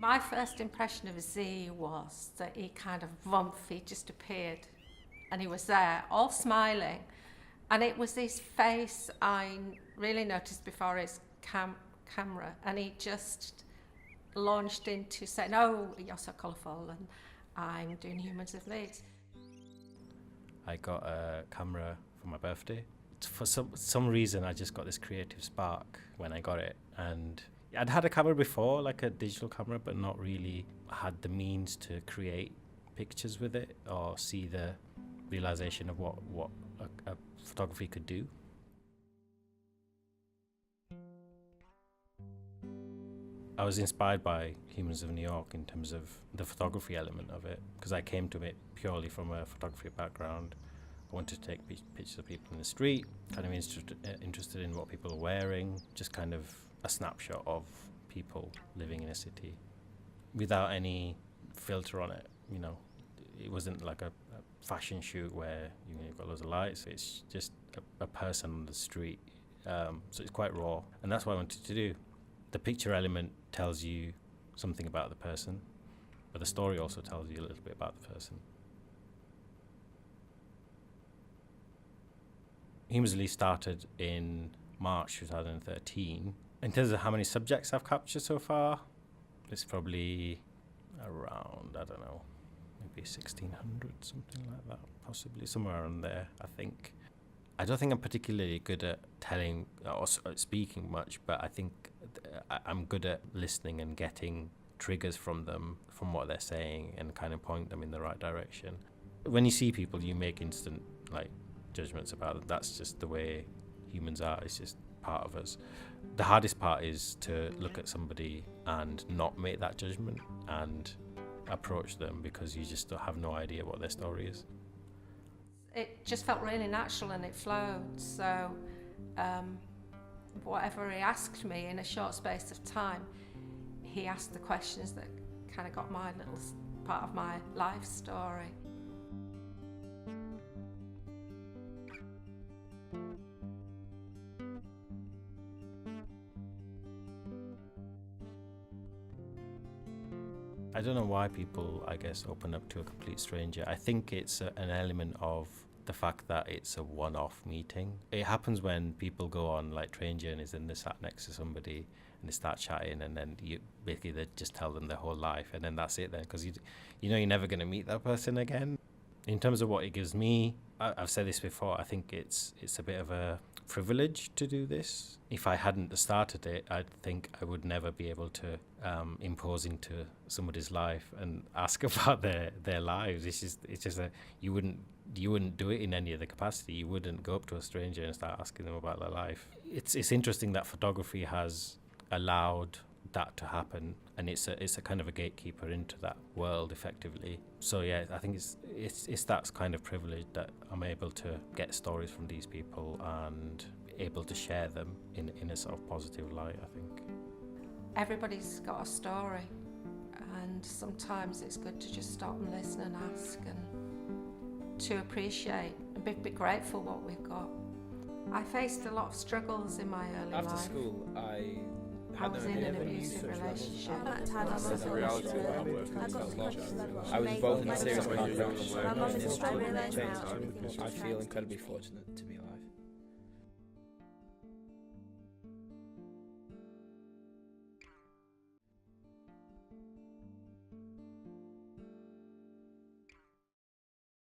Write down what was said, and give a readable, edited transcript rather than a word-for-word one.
My first impression of Z was that he kind of he just appeared and he was there, all smiling. And it was his face I really noticed before his camera, and he just launched into saying, "Oh, you're so colourful, and I'm doing Humans of Leeds." I got a camera for my birthday. For some reason, I just got this creative spark when I got it, and I'd had a camera before, like a digital camera, but not really had the means to create pictures with it or see the realization of what a photography could do. I was inspired by Humans of New York in terms of the photography element of it, because I came to it purely from a photography background. I wanted to take pictures of people in the street, kind of interested in what people are wearing, just kind of a snapshot of people living in a city without any filter on it. You know, it wasn't like a fashion shoot where you've got loads of lights. It's just a person on the street. So it's quite raw, and that's what I wanted to do. The picture element tells you something about the person, but the story also tells you a little bit about the person. Humans of Leeds started in March 2013. In terms of how many subjects I've captured so far, it's probably around, I don't know, maybe 1,600, something like that, possibly, somewhere around there, I think. I don't think I'm particularly good at telling or speaking much, but I think I'm good at listening and getting triggers from them, from what they're saying, and kind of point them in the right direction. When you see people, you make instant judgments about them. That's just the way humans are. It's just part of us. The hardest part is to look at somebody and not make that judgment and approach them, because you just have no idea what their story is. It just felt really natural and it flowed. So whatever he asked me in a short space of time, he asked the questions that kind of got my little part of my life story. I don't know why people, I guess, open up to a complete stranger. I think it's an element of the fact that it's a one-off meeting. It happens when people go on train journeys and they're sat next to somebody and they start chatting, and then they just tell them their whole life, and then that's it then, because you know you're never going to meet that person again. In terms of what it gives me, I've said this before, I think it's a bit of a privilege to do this. If I hadn't started it, I think I would never be able to impose into somebody's life and ask about their lives. It's just you wouldn't do it in any other capacity. You wouldn't go up to a stranger and start asking them about their life. It's interesting that photography has allowed that to happen, and it's a kind of a gatekeeper into that world effectively. So yeah, I think it's that kind of privilege that I'm able to get stories from these people and able to share them in a sort of positive light, I think. Everybody's got a story, and sometimes it's good to just stop and listen and ask, and to appreciate and be grateful what we've got. I faced a lot of struggles in my early life. After school, I was in an abusive relationship. I was involved in a serious car crash. I feel incredibly fortunate to be alive.